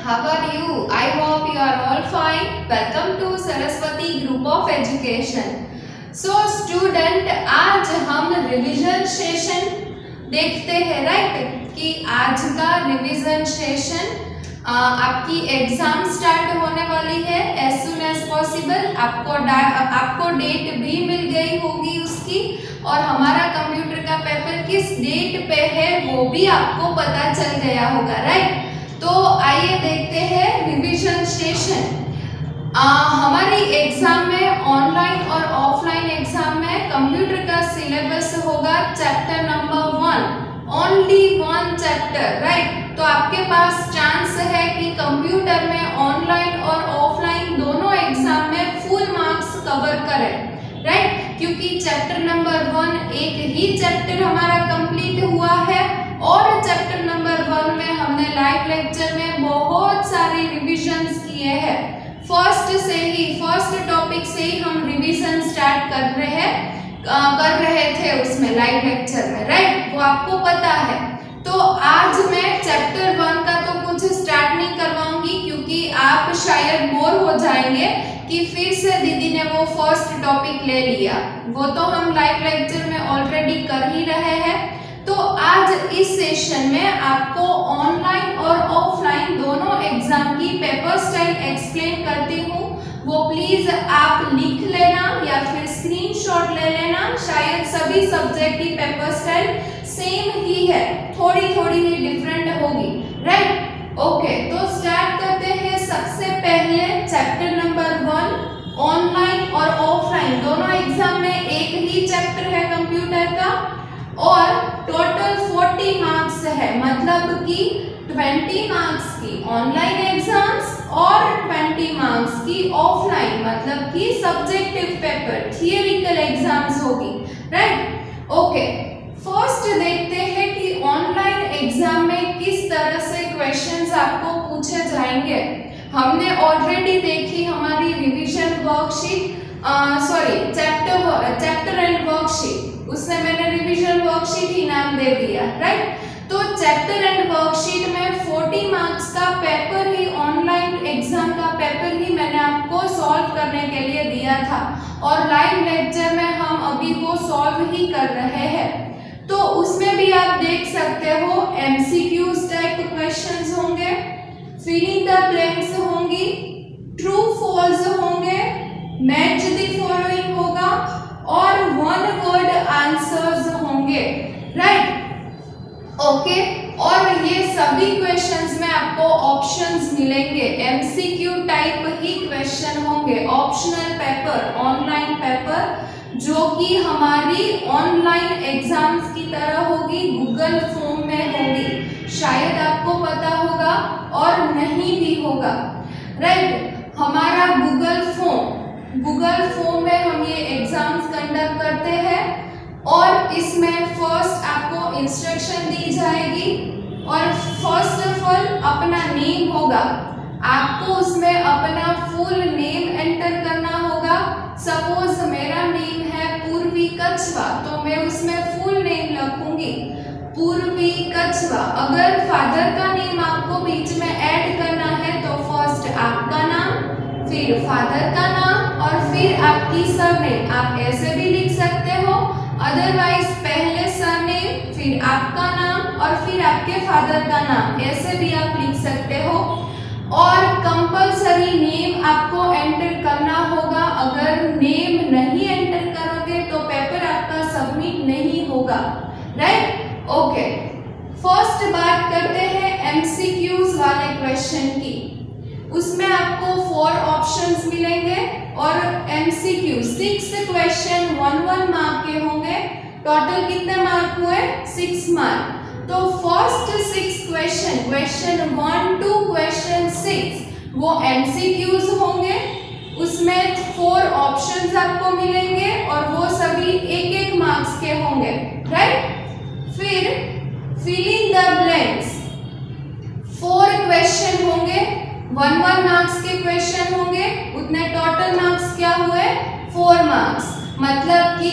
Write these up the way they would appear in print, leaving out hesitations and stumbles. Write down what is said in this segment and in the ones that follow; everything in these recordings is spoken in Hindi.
how are you? I hope you are all fine. Welcome to Saraswati Group of Education. So student, आज हम रिवीजन सेशन देखते हैं, राइट? कि आज का रिवीजन सेशन आपकी एग्जाम स्टार्ट होने वाली है एज सुन एज पॉसिबल। आपको डेट भी मिल गई होगी उसकी, और हमारा कंप्यूटर का पेपर किस डेट पे है वो भी आपको पता चल गया होगा, राइट? तो आइए देखते हैं रिवीजन सेशन। हमारी एग्जाम में ऑनलाइन और ऑफलाइन एग्जाम में कंप्यूटर का सिलेबस होगा chapter number 1, only 1 chapter, right? तो आपके पास चांस है कि कंप्यूटर में ऑनलाइन और ऑफलाइन दोनों एग्जाम में फुल मार्क्स कवर करें, राइट? क्योंकि चैप्टर नंबर 1 एक ही चैप्टर हमारा कंप्लीट हुआ है, और चैप्टर नंबर 1 में हमने लाइव लेक्चर में बहुत सारे रिविजन्स किए हैं। फर्स्ट टॉपिक से ही हम रिवीजन स्टार्ट कर रहे थे उसमें लाइव लेक्चर में, राइट? वो आपको पता है। तो आज मैं चैप्टर 1 का तो कुछ स्टार्ट नहीं करवाऊंगी, क्योंकि आप शायद बोर हो जाएंगे कि फिर से दीदी ने वो फर्स्ट टॉपिक ले लिया। वो तो हम लाइव लेक्चर में ऑलरेडी कर ही रहे हैं। तो आज इस सेशन में आपको ऑनलाइन और ऑफलाइन दोनों एग्जाम की पेपर स्टाइल एक्सप्लेन करती हूँ। वो प्लीज आप लिख लेना या फिर स्क्रीनशॉट ले लेना। शायद सभी सब्जेक्ट की पेपर स्टाइल सेम ही है, थोड़ी ही डिफरेंट होगी, राइट? ओके, तो स्टार्ट करते हैं। सबसे पहले चैप्टर नंबर 1, ऑनलाइन और ऑफलाइन दोनों एग्जाम में एक ही चैप्टर है कंप्यूटर का, और टोटल 40 मार्क्स है। मतलब कि 20 मार्क्स की ऑनलाइन एग्जाम्स और 20 मार्क्स की ऑफलाइन, मतलब कि सब्जेक्टिव पेपर थियरिकल एग्जाम्स होगी, राइट? ओके, फर्स्ट देखते हैं कि ऑनलाइन एग्जाम में किस तरह से क्वेश्चंस आपको पूछे जाएंगे। हमने ऑलरेडी देखी हमारी revision worksheet, chapter and worksheet, उससे मैंने रिवीजन वर्कशीट ही नाम दे दिया, राइट? तो चैप्टर एंड वर्कशीट में 40 मार्क्स का पेपर ही, ऑनलाइन एग्जाम का पेपर ही मैंने आपको सॉल्व करने के लिए दिया था, और लाइव लेक्चर में हम अभी वो सॉल्व ही कर रहे हैं। तो उसमें भी आप देख सकते हो एमसीक्यूज टाइप क्वेश्चंस होंगे, फिलिंग द ब्लैंक्स होंगी, ट्रू फॉल्स होंगे, मैच द फॉलोइंग होगा, और 1 वर्ड आंसर्स होंगे, राइट? ओके, और ये सभी क्वेश्चंस में आपको ऑप्शंस मिलेंगे। एमसीक्यू टाइप ही क्वेश्चन होंगे, ऑप्शनल पेपर, ऑनलाइन पेपर, जो कि हमारी ऑनलाइन एग्जाम्स की तरह होगी, गूगल फॉर्म में होगी। शायद आपको पता होगा और नहीं भी होगा, राइट? हमारा गूगल फॉर्म में हम ये एग्जाम्स कंडक्ट करते हैं, और इसमें फर्स्ट आपको इंस्ट्रक्शन दी जाएगी, और फर्स्ट ऑफ ऑल अपना नेम होगा। आपको उसमें अपना फुल नेम एंटर करना होगा। सपोज मेरा नेम है पूर्वी कछवा, तो मैं उसमें फुल नेम लिखूंगी, पूर्वी कछवा। अगर फादर का नेम आपको बीच में ऐड करना है तो फर्स्ट आपका नाम, फिर फादर का नाम, और फिर आपकी सरनेम। आप ऐसे भी लिख सकते हो, अदरवाइज पहले सरनेम, फिर आपका नाम, और फिर आपके फादर का नाम, ऐसे भी आप लिख सकते हो। और कंपलसरी नेम आपको एंटर करना होगा। अगर नेम नहीं एंटर करोगे तो पेपर आपका सबमिट नहीं होगा, राइट? ओके, फर्स्ट बात करते हैं एमसीक्यूज वाले क्वेश्चन की। उसमें आपको 4 ऑप्शंस मिलेंगे, और एमसीक्यू 6 क्वेश्चन 1 मार्क के होंगे। टोटल कितने मार्क हुए? 6 मार्क। तो फर्स्ट 6 क्वेश्चन 1 to क्वेश्चन 6 वो एमसीक्यूज होंगे। उसमें 4 ऑप्शंस आपको मिलेंगे, और वो सभी 1 मार्क्स के होंगे, राइट? फिर फिलिंग द ब्लैंक्स 4 क्वेश्चन होंगे, 1 मार्क्स के क्वेश्चन होंगे। उतने टोटल मार्क्स क्या हुए? 4 मार्क्स। मतलब कि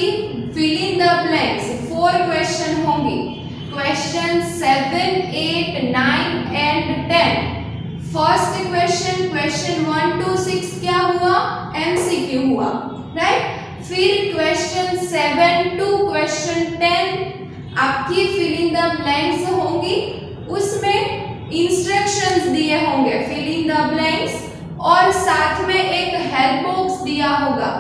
फिलिंग द ब्लैंक्स 4 क्वेश्चन होंगी। Question 7, 8, 9 and 10 first question 1 to 6 क्या हुआ, एमसीक्यू हुआ, राइट। फिर क्वेश्चन 7 to क्वेश्चन 10 आपकी फिल इन द ब्लैंक्स होंगी, उसमें इंस्ट्रक्शंस दिए होंगे फिल इन द ब्लैंक्स, और साथ में एक हेल्प बॉक्स दिया होगा।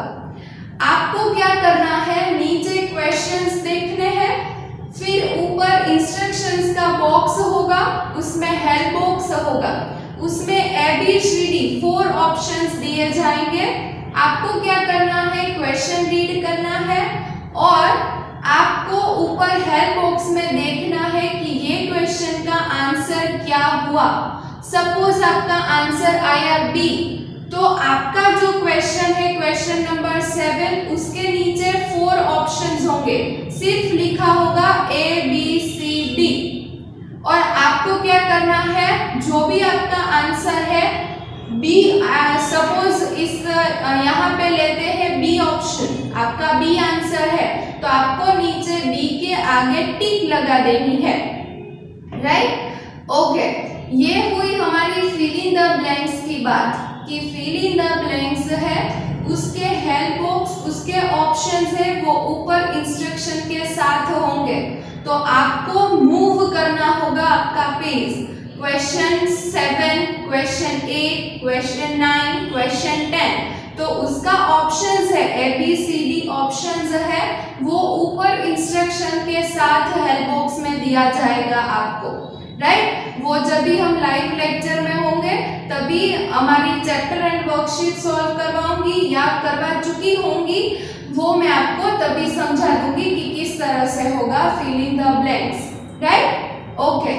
आपको क्या करना है, नीचे क्वेश्चंस देखने हैं, फिर ऊपर इंस्ट्रक्शंस का बॉक्स होगा, उसमें हेल्प बॉक्स होगा, उसमें ABCD 4 ऑप्शंस दिए जाएंगे। आपको क्या करना है, क्वेश्चन रीड करना है और आपको ऊपर हेल्प बॉक्स में देखना है कि ये क्वेश्चन का आंसर क्या हुआ। सपोज आपका आंसर आया बी, तो आपका जो क्वेश्चन है क्वेश्चन नंबर 7, उसके नीचे 4 ऑप्शंस होंगे, सिर्फ लिखा होगा ABCD, और आपको क्या करना है, जो भी आपका आंसर है बी, सपोज इस यहाँ पे लेते हैं बी ऑप्शन, आपका बी आंसर है, तो आपको नीचे बी के आगे टिक लगा देनी है, राइट। ओके, ये हुई हमारी फिल इन द ब्लैंक्स की बात कि फिल इन द ब्लैंक्स है, उसके हेल्प बॉक्स, उसके ऑप्शंस है वो ऊपर इंस्ट्रक्शन के साथ होंगे। तो आपको मूव करना होगा आपका page, question 7, question 8, question 9, question 10, तो उसका ऑप्शंस है ABCD ऑप्शंस है, वो ऊपर इंस्ट्रक्शन के साथ हेल्प बॉक्स में दिया जाएगा आपको, राइट। वो जब भी हम लाइव लेक्चर में होंगे तभी हमारी चैप्टर एंड वर्कशीट सॉल्व करवाऊंगी या करवा चुकी होंगी, वो मैं आपको तभी समझा दूंगी कि किस तरह से होगा fill in the blanks, right. Okay,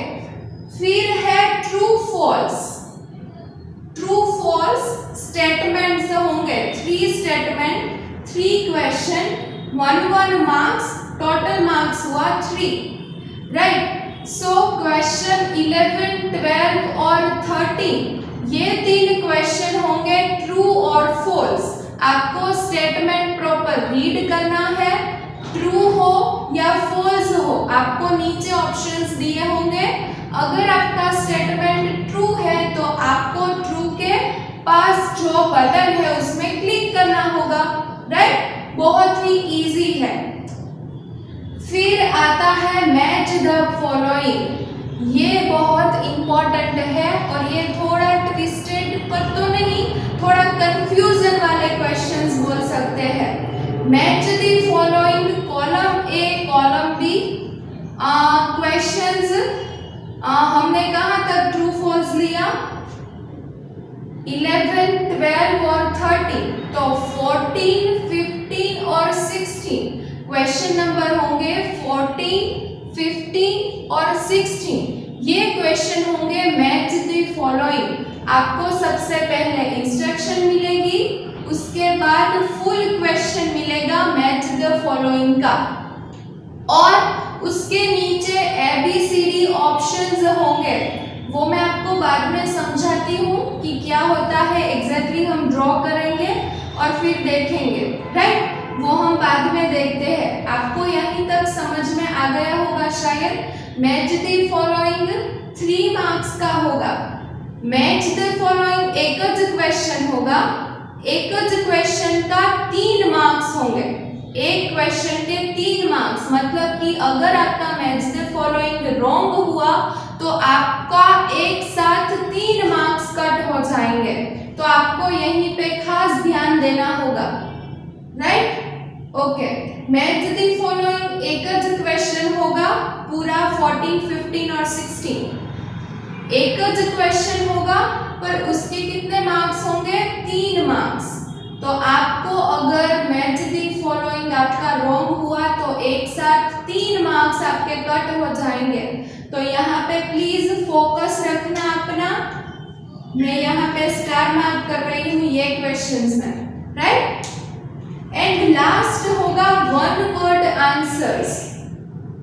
फिर है true false. True false statements होंगे, 3 statement, 3 question, 1 marks, total marks हुआ 3, राइट। सो क्वेश्चन 11, 12 और 13 ये 3 क्वेश्चन होंगे ट्रू और फॉल्स। आपको स्टेटमेंट प्रॉपर रीड करना है, ट्रू हो या फॉल्स हो, आपको नीचे ऑप्शंस दिए होंगे। अगर आपका स्टेटमेंट ट्रू है तो आपको ट्रू के पास जो बटन है उसमें क्लिक करना होगा, राइट। बहुत ही इजी है। फिर आता है मैच द फॉलोइंग, ये बहुत इंपॉर्टेंट है और ये थोड़ा ट्विस्टेड पर तो नहीं, थोड़ा कंफ्यूजन वाले क्वेश्चंस बोल सकते हैं। Match the following, column A, column B, questions हमने कहाँ तक ट्रू फॉल्स लिया, 11, 12 और 13, तो 14, 15 और 16 क्वेश्चन नंबर होंगे 14, 15 और 16। ये क्वेश्चन होंगे मैच द फॉलोइंग। आपको सबसे पहले इंस्ट्रक्शन मिलेगी, उसके बाद फुल क्वेश्चन मिलेगा मैच द फॉलोइंग का, और उसके नीचे ABCD ऑप्शंस होंगे। वो मैं आपको बाद में समझाती हूँ कि क्या होता है एग्जैक्टली, हम ड्रॉ करेंगे और फिर देखेंगे, राइट। वो हम बाद में देखते हैं। आपको यहीं तक समझ में आ गया होगा शायद। मैच द फॉलोइंग 3 मार्क्स का होगा। मैच द फॉलोइंग एक ज क्वेश्चन होगा, एक ज क्वेश्चन का 3 मार्क्स होंगे, एक क्वेश्चन के 3 मार्क्स। मतलब कि अगर आपका मैच द फॉलोइंग रॉन्ग हुआ तो आपका एक साथ 3 मार्क्स कट हो जाएंगे, तो आपको यहीं पे खास ध्यान देना होगा, right. Okay, match the following एक ज क्वेश्चन होगा पूरा 14, 15 और 16 एक ज क्वेश्चन होगा, पर उसके कितने मार्क्स होंगे, 3 मार्क्स। तो आपको अगर मैच द फॉलोइंग आपका रॉन्ग हुआ तो एक साथ 3 मार्क्स आपके कट हो जाएंगे। तो यहाँ पे प्लीज फोकस रखना अपना। मैं यहाँ पे स्टार मार्क कर रही हूँ ये क्वेश्चंस में, राइट। एंड लास्ट होगा 1 वर्ड आंसर्स,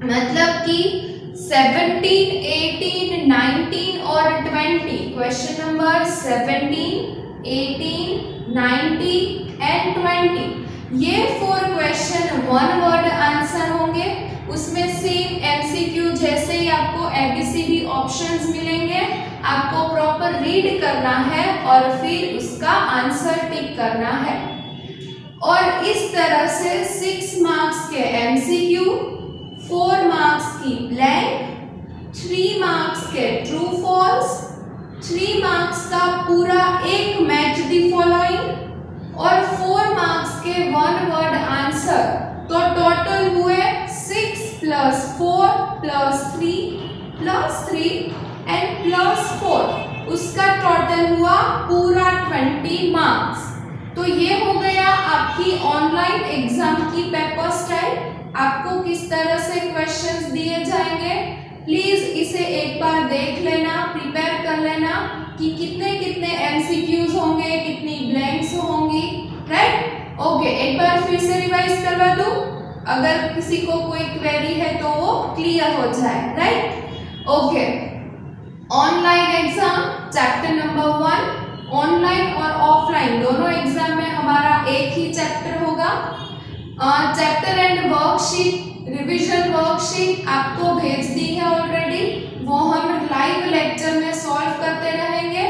मतलब कि 17, 18, 19 और 20। क्वेश्चन नंबर 17, 18, 19 एंड 20 ये 4 क्वेश्चन 1 वर्ड आंसर होंगे। उसमें सेम MCQ जैसे ही आपको ABCD ऑप्शंस मिलेंगे, आपको प्रॉपर रीड करना है और फिर उसका आंसर टिक करना है। और इस तरह से 6 मार्क्स के एमसीक्यू, 4 मार्क्स की ब्लैंक, 3 मार्क्स के ट्रू फॉल्स, 3 मार्क्स का पूरा एक मैच द फॉलोइंग और 4 मार्क्स के 1 वर्ड आंसर। तो टोटल हुए 6 + 4 + 3 एंड +4, उसका टोटल हुआ पूरा 20 मार्क्स। तो ये हो गया आपकी ऑनलाइन एग्जाम की पेपर स्टाइल। आपको किस तरह से क्वेश्चंस दिए जाएंगे, प्लीज इसे एक बार देख लेना, प्रिपेयर कर लेना कि कितने कितने एमसीक्यूज होंगे, कितनी ब्लैंक्स होंगी, राइट। ओके, एक बार फिर से रिवाइज करवा दूं, अगर किसी को कोई क्वेरी है तो वो क्लियर हो जाए, right. Okay, online exam chapter number 1, online और ऑफलाइन दोनों एग्जाम में हमारा एक ही चैप्टर होगा। Chapter and worksheet, revision worksheet आपको भेज दी है ऑलरेडी, वो हम लाइव लेक्चर में सॉल्व करते रहेंगे।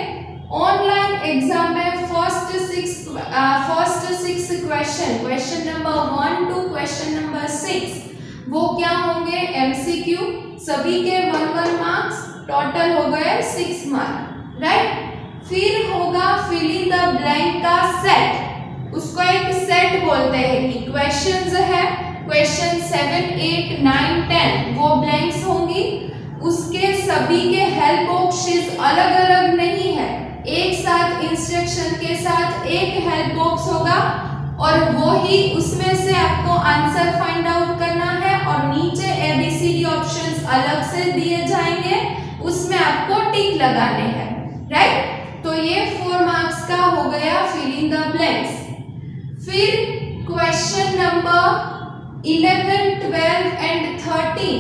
ऑनलाइन एग्जाम में first 6 question number 1 to question number 6 वो क्या होंगे, एमसीक्यू, सभी के 1 मार्क्स, टोटल हो गए 6 मार्क्स, राइट। फिर होगा फिल इन द ब्लैंक का सेट, उसको एक सेट बोलते हैं कि क्वेश्चंस है, क्वेश्चन 7, 8, 9, 10 वो ब्लैंक्स होंगी, उसके सभी के हेल्प बॉक्सेस अलग अलग नहीं है, एक साथ इंस्ट्रक्शन के साथ एक हेल्प बॉक्स होगा और वो ही उसमें से आपको आंसर फाइंड आउट करना है और नीचे एबीसीडी ऑप्शंस अलग से दिए जाएंगे, उसमें आपको टिक लगाने हैं, राइट। तो ये 4 मार्क्स का हो गया फिल इन द ब्लैंक्स। फिर क्वेश्चन नंबर 11, 12 एंड 13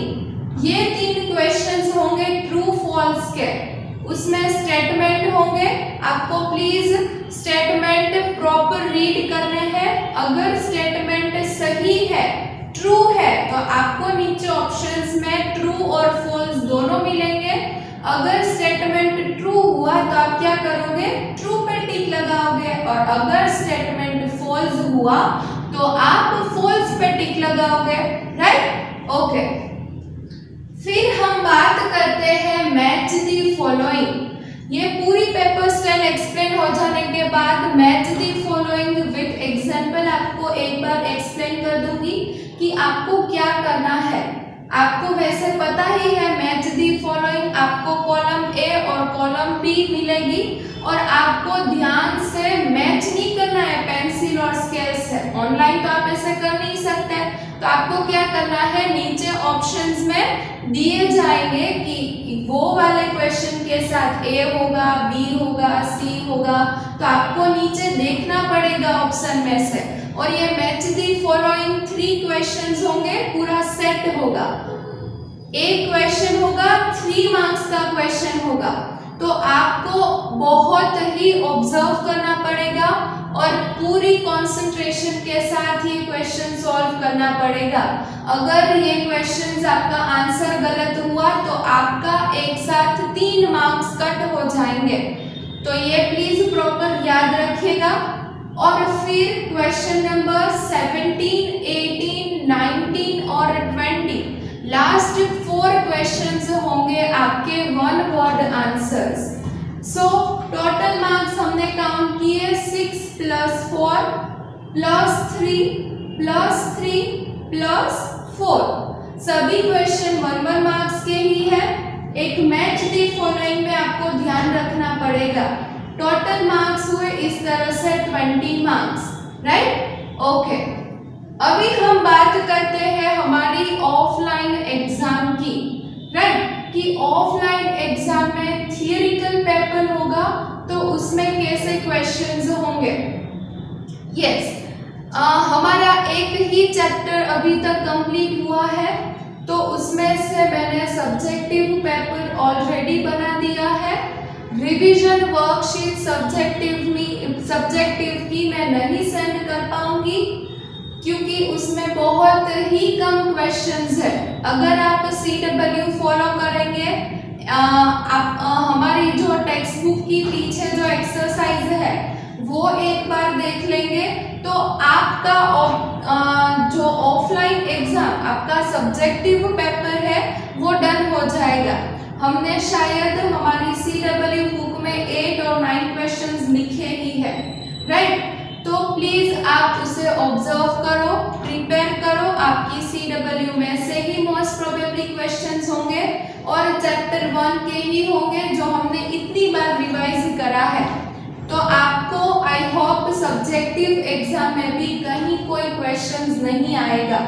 ये 3 क्वेश्चंस होंगे ट्रू फॉल्स के, उसमें स्टेटमेंट होंगे, आपको प्लीज स्टेटमेंट प्रॉपर रीड करने हैं। अगर स्टेटमेंट सही है, ट्रू है, तो आपको नीचे ऑप्शंस में ट्रू और फॉल्स दोनों मिलेंगे। अगर स्टेटमेंट ट्रू हुआ तो आप क्या करोगे, ट्रू पे टिक लगाओगे, और अगर स्टेटमेंट फॉल्स हुआ तो आप फॉल्स पे टिक लगाओगे, राइट। ओके, फिर हम बात करते हैं मैच द फॉलोइंग। ये पूरी पेपर स्टाइल एक्सप्लेन हो जाने के बाद match the following with example आपको एक बार एक्सप्लेन कर दूंगी कि आपको क्या करना है। आपको वैसे पता ही है मैच द फॉलोइंग, आपको कॉलम ए और कॉलम बी मिलेगी और आपको ध्यान से मैच नहीं करना है पेंसिल और स्केल से, ऑनलाइन तो आप ऐसे कर नहीं सकते। तो आपको क्या करना है, नीचे ऑप्शंस में दिए जाएंगे कि वो वाले क्वेश्चन के साथ ए होगा, बी होगा, सी होगा, तो आपको नीचे देखना पड़ेगा ऑप्शन में से, और ये मैच द फॉलोइंग 3 क्वेश्चंस होंगे, पूरा सेट होगा। एक क्वेश्चन होगा 3 मार्क्स का क्वेश्चन होगा, तो आपको बहुत ही ऑब्जर्व करना पड़ेगा और पूरी कंसंट्रेशन के साथ ये क्वेश्चन सॉल्व करना पड़ेगा। अगर ये क्वेश्चंस आपका आंसर गलत हुआ तो आपका एक साथ 3 मार्क्स कट हो जाएंगे, तो ये प्लीज प्रॉपर याद रखिएगा। और फिर क्वेश्चन नंबर 17, 18, 19 और 20 लास्ट 4 क्वेश्चंस होंगे आपके 1 word answers. So total marks हमने काउंट किए 6 + 4 + 3 + 4, सभी क्वेश्चन 1 मार्क्स के ही है। एक मैच द फॉलोइंग में आपको ध्यान रखना पड़ेगा। टोटल मार्क्स हुए इस तरह से 20 मार्क्स, राइट। ओके, अभी हम बात करते हैं हमारी ऑफलाइन एग्जाम की, राइट, कि ऑफलाइन एग्जाम में थियरिकल पेपर होगा तो उसमें कैसे क्वेश्चंस होंगे। यस, हमारा एक ही चैप्टर अभी तक कंप्लीट हुआ है, तो उसमें से मैंने सब्जेक्टिव पेपर ऑलरेडी बना दिया है। रिवीजन वर्कशीट सब्जेक्टिव की मैं नहीं सेंड कर पाऊंगी क्योंकि उसमें बहुत ही कम क्वेश्चंस है। अगर आप CW फॉलो करेंगे, हमारी जो टेक्स्ट बुक की पीछे जो एक्सरसाइज है वो एक बार देख लेंगे तो आपका जो ऑफलाइन एग्जाम आपका सब्जेक्टिव पेपर है वो डन हो जाएगा। हमने शायद हमारी CW बुक में 8 और 9 क्वेश्चंस लिखे ही है, राइट। तो प्लीज आप उसे ऑब्जर्व करो, प्रिपेयर करो। आपकी CW में से ही मोस्ट प्रोबेबली क्वेश्चंस होंगे और चैप्टर 1 के ही होंगे जो हमने इतनी बार रिवाइज करा है। तो आपको आई होप सब्जेक्टिव एग्जाम में भी कहीं कोई क्वेश्चंस नहीं आएगा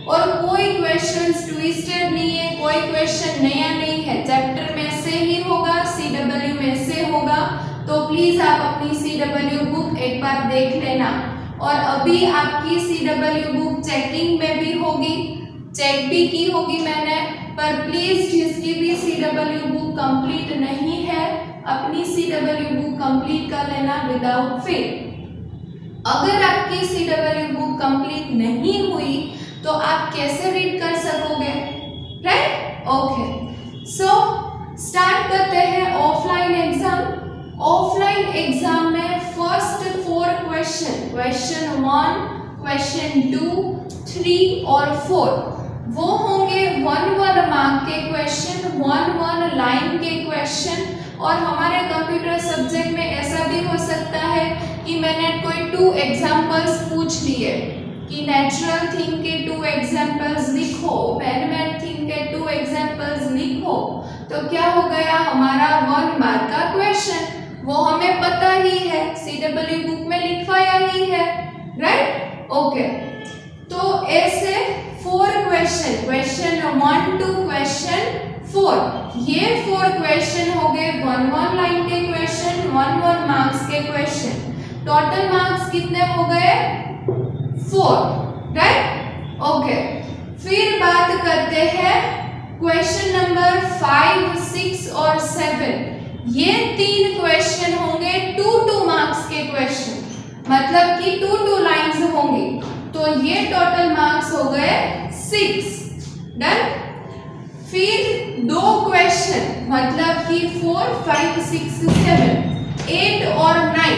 और कोई क्वेश्चंस ट्विस्टेड नहीं है, कोई क्वेश्चन नया नहीं है, चैप्टर में से ही होगा, CW में से होगा। तो प्लीज आप अपनी CW बुक एक बार देख लेना। और अभी आपकी CW बुक चेकिंग में भी होगी, चेक भी की होगी मैंने, पर प्लीज जिसकी भी CW बुक कंप्लीट नहीं है अपनी CW बुक कंप्लीट कर लेना विदाउट फेल। अगर आपकी CW बुक कंप्लीट नहीं हुई तो आप कैसे रीड कर सकोगे, राइट। ओके, सो स्टार्ट करते हैं ऑफलाइन एग्जाम। ऑफलाइन एग्जाम में फर्स्ट 4 क्वेश्चन, क्वेश्चन 1, क्वेश्चन 2, 3 और 4 वो होंगे 1 मार्क के क्वेश्चन, 1 लाइन के क्वेश्चन। और हमारे कंप्यूटर सब्जेक्ट में ऐसा भी हो सकता है कि मैंने कोई 2 एग्जाम्पल्स पूछ लिए कि नेचुरल थिंग के 2 एग्जाम्पल्स लिखो, मैथमेटिक्स थिंग के 2 एग्जाम्पल्स लिखो, तो क्या हो गया हमारा 1 मार्क का क्वेश्चन। वो हमें पता ही है, CW बुक में लिखवाया ही है, राइट। ओके, तो ऐसे 4 क्वेश्चन, क्वेश्चन 1 to क्वेश्चन 4, ये 4 क्वेश्चन हो गए 1 लाइन के क्वेश्चन, 1 मार्क्स के क्वेश्चन। टोटल मार्क्स कितने हो गए 4, राइट। ओके, फिर बात करते हैं क्वेश्चन नंबर 5, 6 और 7। ये 3 क्वेश्चन होंगे 2 मार्क्स के क्वेश्चन, मतलब कि 2 लाइंस होंगी। तो ये टोटल मार्क्स हो गए 6, डन। फिर 2 क्वेश्चन, मतलब कि 4, 5, 6, 7, 8 और 9।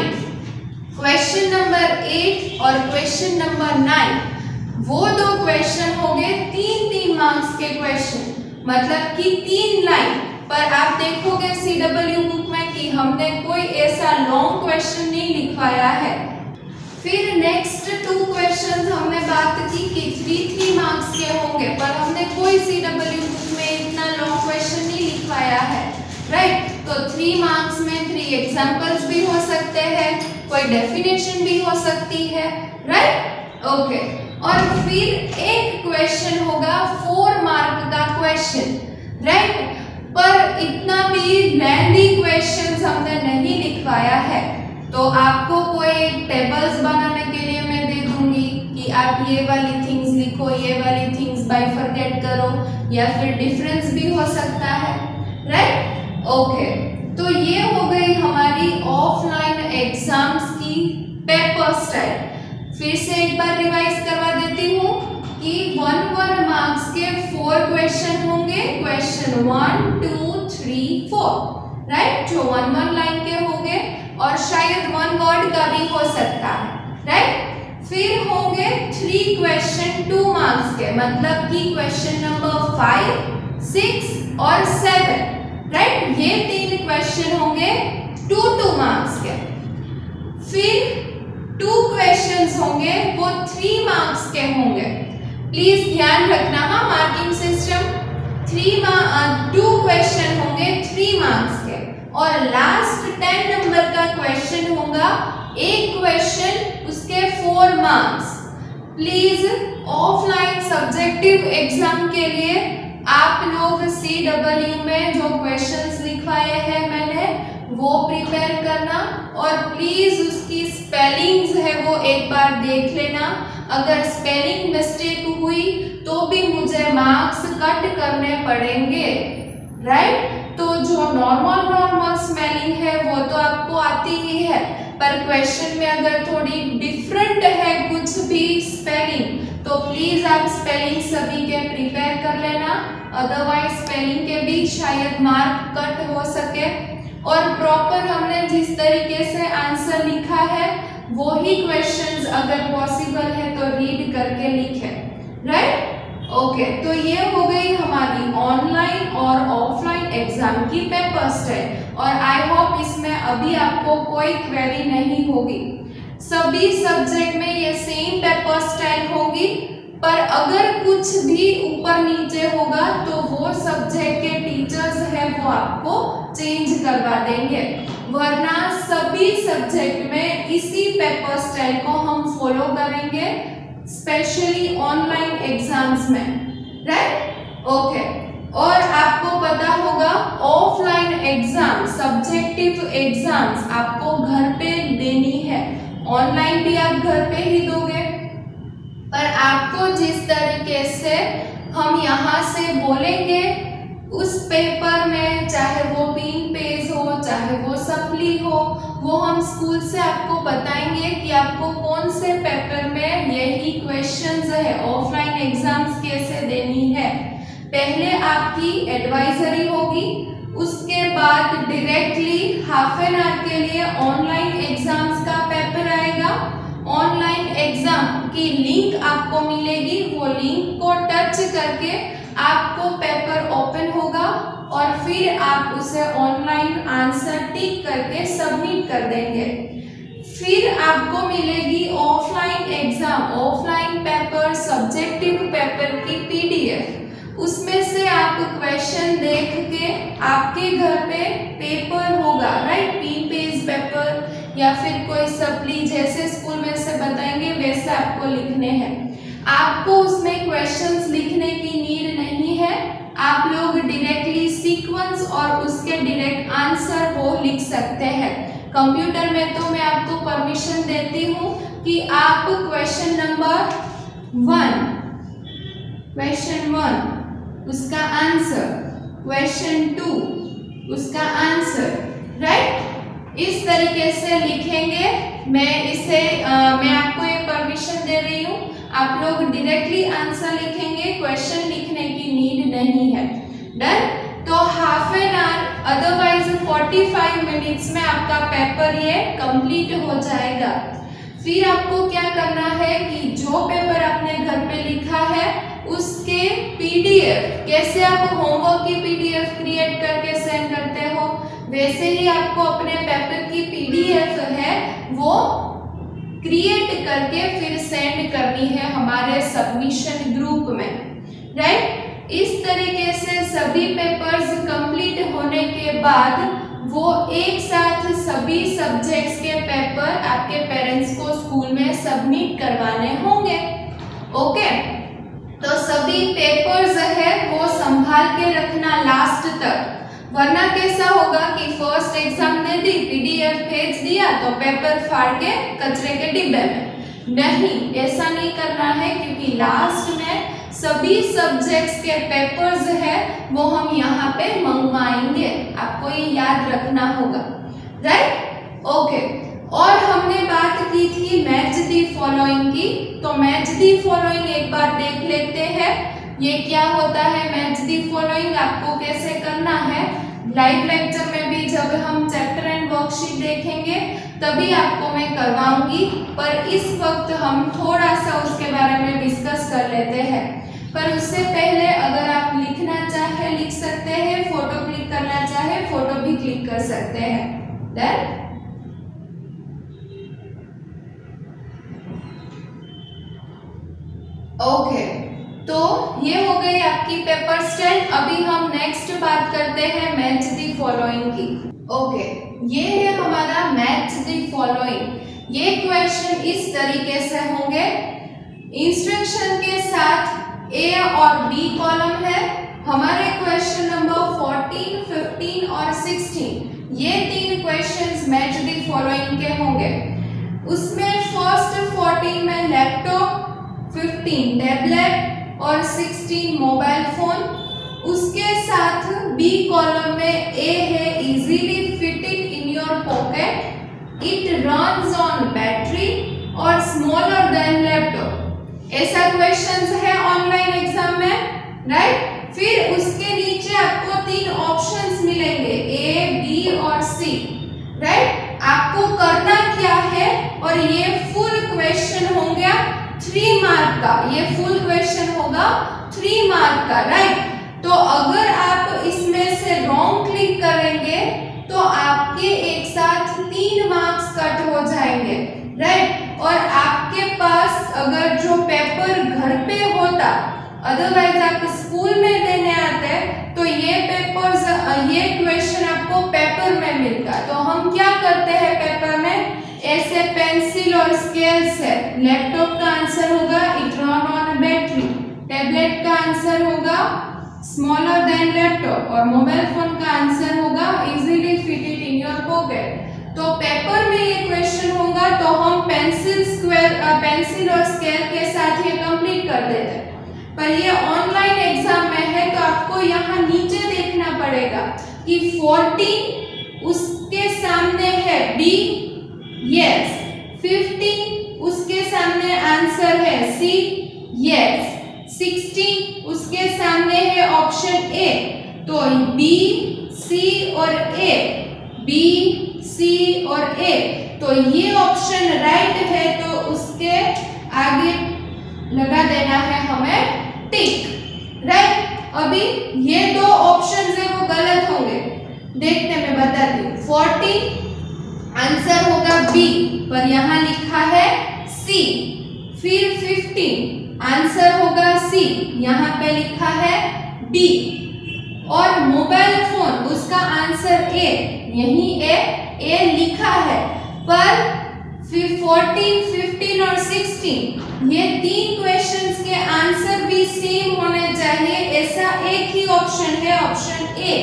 क्वेश्चन नंबर 8 और क्वेश्चन नंबर 9 वो 2 क्वेश्चन हो गए 3 मार्क्स के क्वेश्चन, मतलब कि 3 लाइन। पर आप देखोगे CW बुक में कि हमने कोई ऐसा लॉन्ग क्वेश्चन नहीं लिखवाया है। फिर नेक्स्ट 2 क्वेश्चन हमने बात की कि 3 मार्क्स के होंगे, पर हमने कोई CW बुक में इतना लॉन्ग क्वेश्चन नहीं लिखवाया है, राइट। तो 3 मार्क्स में 3 एग्जाम्पल्स भी हो सकते हैं, कोई डेफिनेशन भी हो सकती है, राइट। ओके, और फिर एक क्वेश्चन होगा 4 मार्क का क्वेश्चन, राइट। पर इतना भी लेंथी क्वेश्चंस हमने नहीं लिखवाया है, तो आपको कोई टेबल्स बनाने के लिए मैं दे दूंगी कि आप ये वाली थिंग्स लिखो, ये वाली थिंग्स बाइफरकेट करो, या फिर डिफरेंस भी हो सकता है, राइट। ओके, तो ये हो गई हमारी ऑफलाइन एग्जाम्स की पेपर स्टाइल। फिर से एक बार रिवाइज करवा देती हूँ कि 1 मार्क्स के 4 क्वेश्चन होंगे, क्वेश्चन 1, 2, 3, 4, राइट, जो 1 लाइन के होंगे और शायद 1 वर्ड का भी हो सकता है, राइट। फिर होंगे 3 क्वेश्चन 2 मार्क्स के, मतलब कि क्वेश्चन नंबर 5, 6 और 7, राइट। ये 3 क्वेश्चन होंगे 2 मार्क्स के। फिर 2 क्वेश्चंस होंगे वो 3 मार्क्स के होंगे। प्लीज ध्यान रखना, हाँ, मार्किंग सिस्टम 2 क्वेश्चन होंगे 3 मार्क्स के, और लास्ट 10 नंबर का क्वेश्चन होगा एक क्वेश्चन उसके 4 marks. Please offline subjective exam के लिए आप लोग CW में जो क्वेश्चंस लिखवाए हैं मैंने वो प्रिपेयर करना, और प्लीज उसकी स्पेलिंग्स है वो एक बार देख लेना। अगर स्पेलिंग मिस्टेक हुई तो भी मुझे मार्क्स कट करने पड़ेंगे, राइट। तो जो नॉर्मल स्पेलिंग है वो तो आपको आती ही है, पर क्वेश्चन में अगर थोड़ी डिफरेंट है कुछ भी स्पेलिंग, तो प्लीज आप स्पेलिंग सभी के प्रिपेयर कर लेना। अदरवाइज स्पेलिंग के भी शायद मार्क कट हो सके। और प्रॉपर हमने जिस तरीके से आंसर लिखा है वो ही क्वेश्चंस अगर पॉसिबल है तो रीड करके लिखे, राइट। ओके, तो ये हो गई हमारी ऑनलाइन और ऑफलाइन एग्जाम की पेपर स्टाइल। और आई होप इसमें अभी आपको कोई क्वेरी नहीं होगी। सभी सब्जेक्ट में ये सेम पेपर स्टाइल होगी, पर अगर कुछ भी ऊपर नीचे होगा तो वो सब्जेक्ट के टीचर्स है वो आपको चेंज करवा देंगे, वरना सभी सब्जेक्ट में इसी पेपर स्टाइल को हम फॉलो करेंगे, स्पेशली ऑनलाइन एग्जाम्स में, राइट। ओके, और आपको पता होगा ऑफलाइन एग्जाम, सब्जेक्टिव एग्जाम्स आपको घर पे देनी है। ऑनलाइन भी आप घर पे ही दोगे, पर आपको जिस तरीके से हम यहाँ से बोलेंगे उस पेपर में, चाहे वो 3 पेज हो चाहे वो सप्ली हो, वो हम स्कूल से आपको बताएंगे कि आपको कौन से पेपर में यही क्वेश्चंस है, ऑफलाइन एग्जाम्स कैसे देनी है। पहले आपकी एडवाइजरी होगी, उसके बाद डायरेक्टली हाफ एन आवर के लिए ऑनलाइन एग्जाम्स का पेपर आएगा। ऑनलाइन एग्जाम की लिंक आपको मिलेगी, वो लिंक को टच करके आपको पेपर ओपन होगा और फिर आप उसे ऑनलाइन आंसर टिक करके सबमिट कर देंगे। फिर आपको मिलेगी offline exam, offline paper, subjective paper की पीडीएफ। उसमें से आप क्वेश्चन देख के आपके घर पे पेपर होगा, राइट, 3 पेज पेपर या फिर कोई सप्ली जैसे स्कूल में से बताएंगे वैसे आपको लिखने हैं। आपको उसमें क्वेश्चंस लिखने की नीड नहीं है, आप लोग डायरेक्टली सीक्वेंस और उसके डायरेक्ट आंसर वो लिख सकते हैं। कंप्यूटर में तो मैं आपको परमिशन देती हूँ कि आप क्वेश्चन नंबर 1 उसका आंसर, क्वेश्चन 2 उसका आंसर, राइट, इस तरीके से लिखेंगे। मैं आपको ये परमिशन दे रही हूँ, आप लोग डायरेक्टली आंसर लिखेंगे, क्वेश्चन लिखने की नीड नहीं है। डन। तो half an hour, otherwise 45 minutes में आपका पेपर ये कंप्लीट हो जाएगा। फिर आपको क्या करना है कि जो पेपर आपने घर पे लिखा है उसके पीडीएफ, कैसे आप होमवर्क की पीडीएफ क्रिएट करके सेंड करते हो, वैसे ही आपको अपने पेपर की पीडीएफ है वो क्रिएट करके फिर सेंड करनी है हमारे सबमिशन ग्रुप में, राइट। इस तरीके से सभी पेपर्स कंप्लीट होने के बाद वो एक साथ सभी सब्जेक्ट्स के पेपर आपके पेरेंट्स को स्कूल में सबमिट करवाने होंगे। ओके, तो सभी पेपर्स है वो संभाल के रखना लास्ट तक, वरना कैसा होगा कि फर्स्ट एग्जाम दे दी, पीडीएफ भेज दिया तो पेपर फाड़ के कचरे के डिब्बे में। नहीं, ऐसा नहीं करना है, क्योंकि लास्ट में सभी सब्जेक्ट्स के पेपर्स है वो हम यहाँ पे मंगवाएंगे, आपको ये याद रखना होगा, राइट। ओके, और हमने बात की थी मैच दी फॉलोइंग की, तो मैच दी फॉलोइंग एक बार देख लेते हैं। ये क्या होता है मैच दी फॉलोइंग, आपको कैसे करना है। लाइव लेक्चर में भी जब हम चैप्टर एंड वर्कशीट देखेंगे तभी आपको मैं करवाऊंगी, पर इस वक्त हम थोड़ा सा उसके बारे में डिस्कस कर लेते हैं। पर उससे पहले अगर आप लिखना चाहे लिख सकते हैं, फोटो क्लिक करना चाहे फोटो भी क्लिक कर सकते हैं। डन। ओके, तो ये हो गई आपकी पेपर स्टाइल। अभी हम नेक्स्ट बात करते हैं मैच दी फॉलोइंग की। ओके, ये है हमारा मैच दी फॉलोइंग। ये क्वेश्चन इस तरीके से होंगे, इंस्ट्रक्शन के साथ ए और बी कॉलम है। हमारे क्वेश्चन नंबर 14, 15 और 16, ये 3 क्वेश्चंस मैच दी फॉलोइंग के होंगे। उसमें फर्स्ट 14 में लैपटॉप, 15 टैबलेट और 16 मोबाइल फोन। उसके साथ बी कॉलम में ए है easily fitted in your pocket, it runs on battery और स्मॉलर देन लैपटॉप। ऐसा क्वेश्चंस है ऑनलाइन एग्जाम में, राइट। फिर उसके नीचे आपको 3 ऑप्शंस मिलेंगे, ए, बी और सी, राइट। आपको करना क्या है, और ये फुल क्वेश्चन हो गया 3 मार्क का, ये फुल क्वेश्चन होगा 3 मार्क का, राइट। तो अगर आप इसमें से रॉन्ग क्लिक करेंगे तो आपके एक साथ 3 मार्क्स कट हो जाएंगे, राइट। और आपके पास अगर जो पेपर घर पे होता, अदरवाइज आप स्कूल में देने आते, तो ये पेपर्स, ये क्वेश्चन आपको पेपर में मिलता। तो हम क्या करते हैं पेपर में, ऐसे पेंसिल और स्केल से, लैपटॉप का आंसर होगा it run on battery, tablet का आंसर होगा स्मॉलर देन लैपटॉप, और मोबाइल फोन का आंसर होगा easily fit it in your pocket. तो पेपर में ये क्वेश्चन होगा तो हम पेंसिल और स्केल के साथ ये कंप्लीट कर देते हैं। पर ये ऑनलाइन एग्जाम में है तो आपको यहाँ नीचे देखना पड़ेगा कि 14 उसके सामने है बी, यस, 15 उसके सामने आंसर है सी, यस, 16 उसके सामने है ऑप्शन ए, तो बी, सी और ए, बी, सी और ए, तो ये ऑप्शन राइट है, तो उसके आगे लगा देना है हमें टिक, राइट। अभी ये 2 ऑप्शंस है वो गलत होंगे, देखते मैं बताती हूँ। 14 आंसर होगा बी, पर यहाँ लिखा है सी। फिर 15 आंसर होगा सी, यहाँ पे लिखा है बी। और मोबाइल फोन उसका आंसर ए, यही ए लिखा है, पर 14, 15 और 16 ये 3 क्वेश्चंस के आंसर भी सेम होने चाहिए, ऐसा एक ही ऑप्शन है, ऑप्शन ए।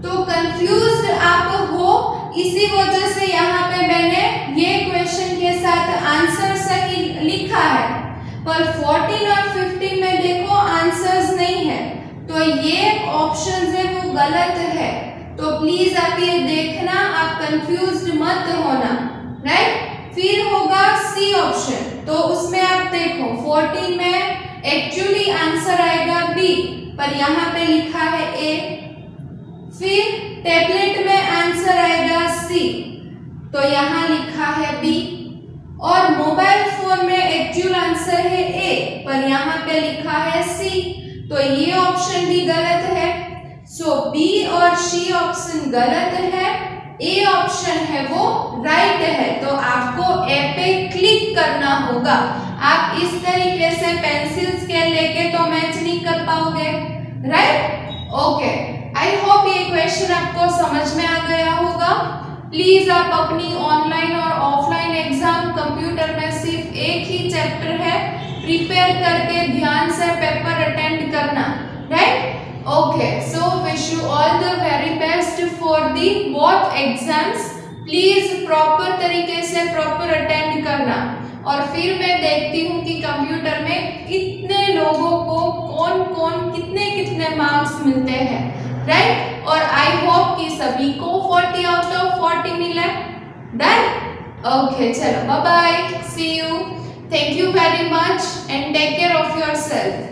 तो कंफ्यूज्ड आप हो, इसी वजह से यहाँ पे मैंने ये क्वेश्चन के साथ आंसर सही लिखा है, पर 14 और 15 में देखो आंसर्स नहीं है, तो ये ऑप्शन है वो गलत है। तो प्लीज आप ये देखना, आप कंफ्यूज्ड मत होना, राइट। फिर होगा सी ऑप्शन, तो उसमें आप देखो 14 में एक्चुअली आंसर आएगा बी, पर यहाँ पे लिखा है ए। फिर टैबलेट में आंसर आएगा सी, तो यहाँ लिखा है बी। और मोबाइल फोन में एक्चुअल आंसर है ए, पर यहाँ पे लिखा है सी, तो ये ऑप्शन भी गलत है। सो बी और सी ऑप्शन गलत है, ए ऑप्शन है वो राइट है। तो आपको ए पे क्लिक करना होगा। आप इस तरीके से पेंसिल स्केल लेके तो मैच नहीं कर पाओगे, राइट। ओके, आई होप ये क्वेश्चन आपको समझ में आ गया होगा। प्लीज आप अपनी ऑनलाइन और ऑफलाइन एग्जाम कंप्यूटर में सिर्फ एक ही चैप्टर है, प्रिपेयर करके ध्यान से पेपर अटेंड करना, right. Okay, so wish you all the very best for the both exams. Please proper तरीके से प्रॉपर अटेंड करना। और फिर मैं देखती हूँ कि कंप्यूटर में कितने लोगों को कौन कौन कितने कितने मार्क्स मिलते हैं, राइट। और आई होप कि सभी को 40 आउट ऑफ 40 मिले। डन? ओके, चलो bye bye, see you, thank you very much and take care of yourself.